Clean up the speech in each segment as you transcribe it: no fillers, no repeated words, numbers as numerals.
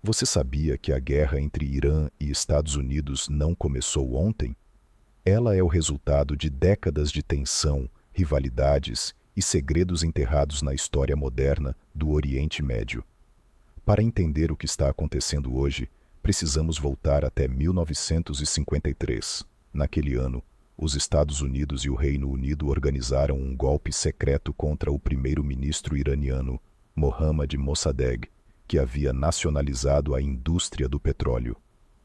Você sabia que a guerra entre Irã e Estados Unidos não começou ontem? Ela é o resultado de décadas de tensão, rivalidades e segredos enterrados na história moderna do Oriente Médio. Para entender o que está acontecendo hoje, precisamos voltar até 1953. Naquele ano, os Estados Unidos e o Reino Unido organizaram um golpe secreto contra o primeiro-ministro iraniano, Mohammad Mossadegh, que havia nacionalizado a indústria do petróleo.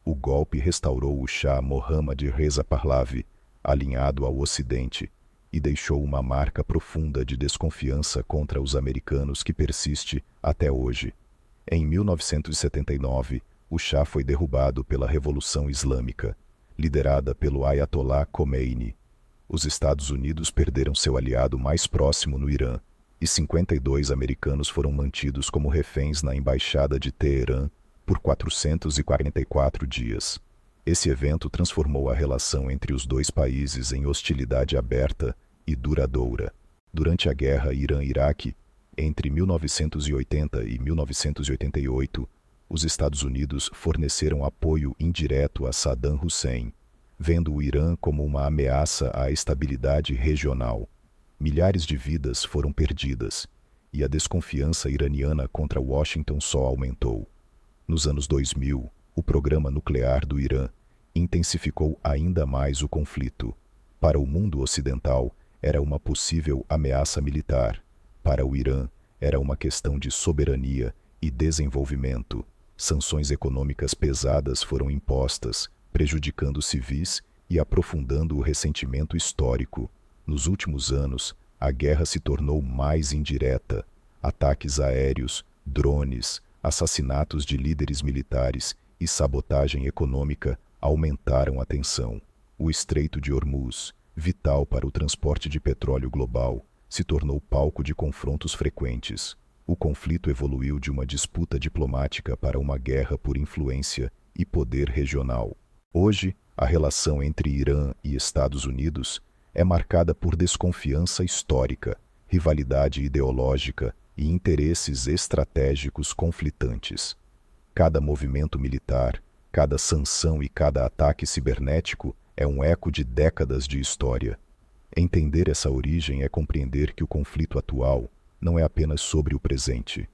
O golpe restaurou o Shah Mohammad Reza Pahlavi, alinhado ao Ocidente, e deixou uma marca profunda de desconfiança contra os americanos que persiste até hoje. Em 1979, o Shah foi derrubado pela Revolução Islâmica, liderada pelo Ayatollah Khomeini. Os Estados Unidos perderam seu aliado mais próximo no Irã, e 52 americanos foram mantidos como reféns na Embaixada de Teherã por 444 dias. Esse evento transformou a relação entre os dois países em hostilidade aberta e duradoura. Durante a Guerra Irã-Iraque, entre 1980 e 1988, os Estados Unidos forneceram apoio indireto a Saddam Hussein, vendo o Irã como uma ameaça à estabilidade regional. Milhares de vidas foram perdidas, e a desconfiança iraniana contra Washington só aumentou. Nos anos 2000, o programa nuclear do Irã intensificou ainda mais o conflito. Para o mundo ocidental, era uma possível ameaça militar. Para o Irã, era uma questão de soberania e desenvolvimento. Sanções econômicas pesadas foram impostas, prejudicando civis e aprofundando o ressentimento histórico. Nos últimos anos, a guerra se tornou mais indireta. Ataques aéreos, drones, assassinatos de líderes militares e sabotagem econômica aumentaram a tensão. O Estreito de Hormuz, vital para o transporte de petróleo global, se tornou palco de confrontos frequentes. O conflito evoluiu de uma disputa diplomática para uma guerra por influência e poder regional. Hoje, a relação entre Irã e Estados Unidos é marcada por desconfiança histórica, rivalidade ideológica e interesses estratégicos conflitantes. Cada movimento militar, cada sanção e cada ataque cibernético é um eco de décadas de história. Entender essa origem é compreender que o conflito atual não é apenas sobre o presente,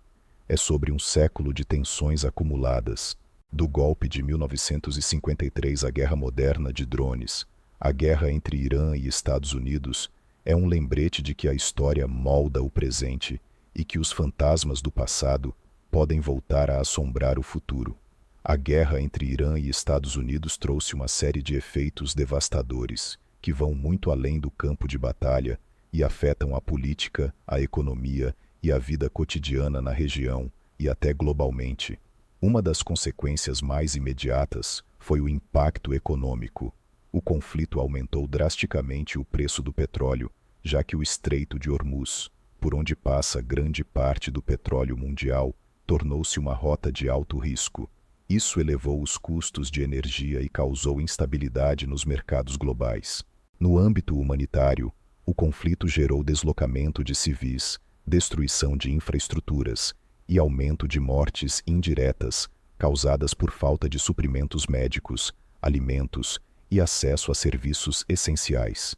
é sobre um século de tensões acumuladas. Do golpe de 1953 à guerra moderna de drones, a guerra entre Irã e Estados Unidos é um lembrete de que a história molda o presente e que os fantasmas do passado podem voltar a assombrar o futuro. A guerra entre Irã e Estados Unidos trouxe uma série de efeitos devastadores que vão muito além do campo de batalha e afetam a política, a economia e a vida cotidiana na região e até globalmente. Uma das consequências mais imediatas foi o impacto econômico. O conflito aumentou drasticamente o preço do petróleo, já que o Estreito de Hormuz, por onde passa grande parte do petróleo mundial, tornou-se uma rota de alto risco. Isso elevou os custos de energia e causou instabilidade nos mercados globais. No âmbito humanitário, o conflito gerou deslocamento de civis, destruição de infraestruturas e aumento de mortes indiretas causadas por falta de suprimentos médicos, alimentos e acesso a serviços essenciais.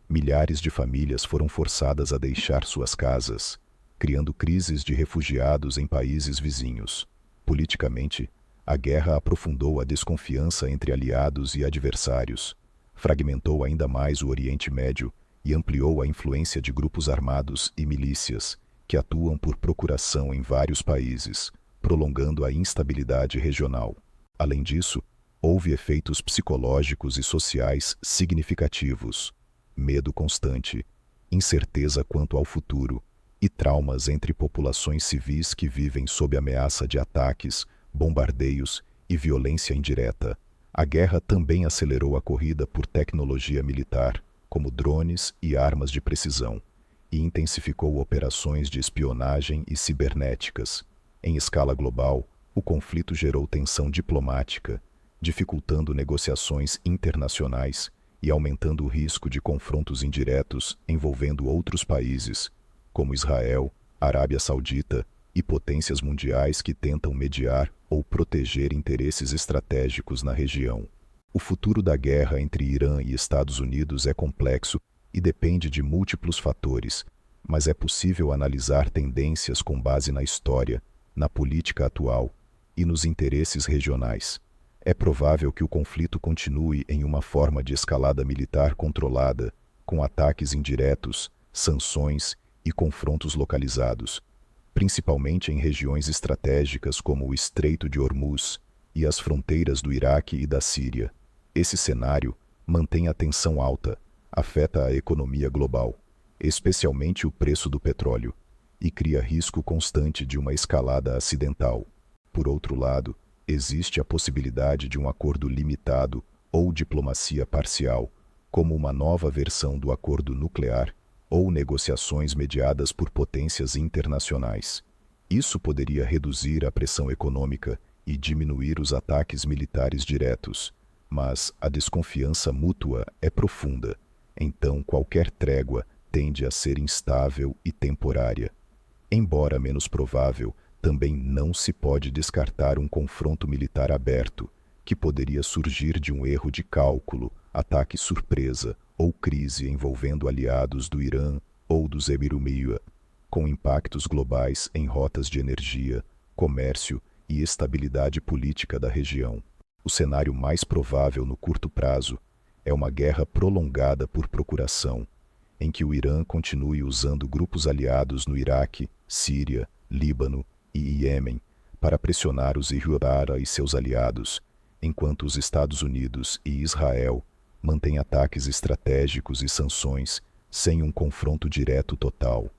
Milhares de famílias foram forçadas a deixar suas casas, criando crises de refugiados em países vizinhos. Politicamente, a guerra aprofundou a desconfiança entre aliados e adversários, fragmentou ainda mais o Oriente Médio e ampliou a influência de grupos armados e milícias que atuam por procuração em vários países, prolongando a instabilidade regional. Além disso, houve efeitos psicológicos e sociais significativos, medo constante, incerteza quanto ao futuro e traumas entre populações civis que vivem sob ameaça de ataques, bombardeios e violência indireta. A guerra também acelerou a corrida por tecnologia militar, como drones e armas de precisão, e intensificou operações de espionagem e cibernéticas. Em escala global, o conflito gerou tensão diplomática, dificultando negociações internacionais e aumentando o risco de confrontos indiretos envolvendo outros países, como Israel, Arábia Saudita e potências mundiais que tentam mediar ou proteger interesses estratégicos na região. O futuro da guerra entre Irã e Estados Unidos é complexo e depende de múltiplos fatores, mas é possível analisar tendências com base na história, na política atual e nos interesses regionais. É provável que o conflito continue em uma forma de escalada militar controlada, com ataques indiretos, sanções e confrontos localizados, principalmente em regiões estratégicas como o Estreito de Hormuz e as fronteiras do Iraque e da Síria. Esse cenário mantém a tensão alta, afeta a economia global, especialmente o preço do petróleo, e cria risco constante de uma escalada acidental. Por outro lado, existe a possibilidade de um acordo limitado ou diplomacia parcial, como uma nova versão do acordo nuclear ou negociações mediadas por potências internacionais. Isso poderia reduzir a pressão econômica e diminuir os ataques militares diretos, mas a desconfiança mútua é profunda, então qualquer trégua tende a ser instável e temporária. Embora menos provável, também não se pode descartar um confronto militar aberto, que poderia surgir de um erro de cálculo, ataque surpresa ou crise envolvendo aliados do Irã ou dos Emirados, com impactos globais em rotas de energia, comércio e estabilidade política da região. O cenário mais provável no curto prazo é uma guerra prolongada por procuração, em que o Irã continue usando grupos aliados no Iraque, Síria, Líbano e Iêmen para pressionar os Hezbollah e seus aliados, enquanto os Estados Unidos e Israel mantêm ataques estratégicos e sanções sem um confronto direto total.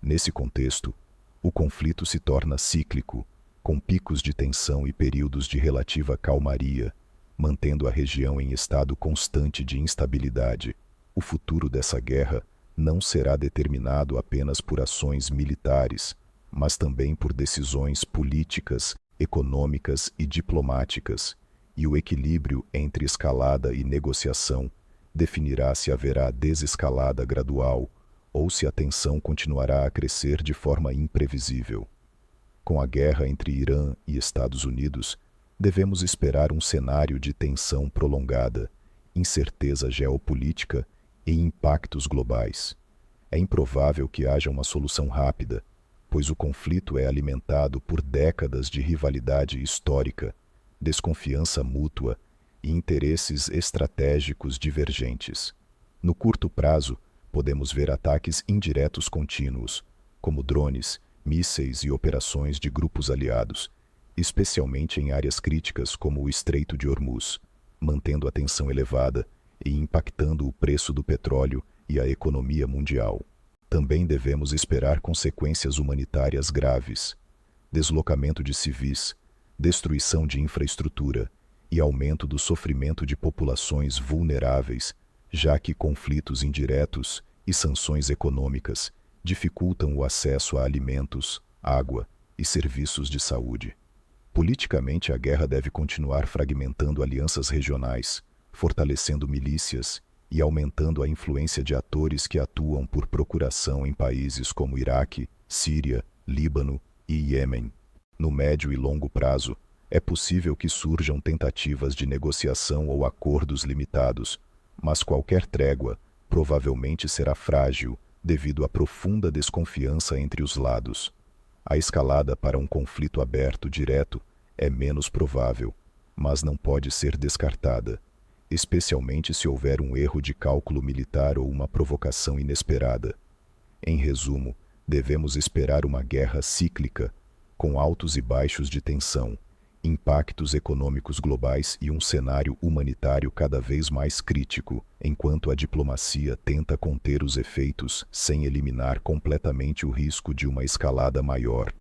Nesse contexto, o conflito se torna cíclico, com picos de tensão e períodos de relativa calmaria, mantendo a região em estado constante de instabilidade. O futuro dessa guerra não será determinado apenas por ações militares, mas também por decisões políticas, econômicas e diplomáticas, e o equilíbrio entre escalada e negociação definirá se haverá desescalada gradual ou se a tensão continuará a crescer de forma imprevisível. Com a guerra entre Irã e Estados Unidos, devemos esperar um cenário de tensão prolongada, incerteza geopolítica e impactos globais. É improvável que haja uma solução rápida, pois o conflito é alimentado por décadas de rivalidade histórica, desconfiança mútua e interesses estratégicos divergentes. No curto prazo, podemos ver ataques indiretos contínuos, como drones, mísseis e operações de grupos aliados, especialmente em áreas críticas como o Estreito de Hormuz, mantendo a tensão elevada e impactando o preço do petróleo e a economia mundial. Também devemos esperar consequências humanitárias graves, deslocamento de civis, destruição de infraestrutura e aumento do sofrimento de populações vulneráveis, já que conflitos indiretos e sanções econômicas dificultam o acesso a alimentos, água e serviços de saúde. Politicamente, a guerra deve continuar fragmentando alianças regionais, fortalecendo milícias e aumentando a influência de atores que atuam por procuração em países como Iraque, Síria, Líbano e Iêmen. No médio e longo prazo, é possível que surjam tentativas de negociação ou acordos limitados, mas qualquer trégua provavelmente será frágil devido à profunda desconfiança entre os lados. A escalada para um conflito aberto direto é menos provável, mas não pode ser descartada, especialmente se houver um erro de cálculo militar ou uma provocação inesperada. Em resumo, devemos esperar uma guerra cíclica, com altos e baixos de tensão, impactos econômicos globais e um cenário humanitário cada vez mais crítico, enquanto a diplomacia tenta conter os efeitos sem eliminar completamente o risco de uma escalada maior.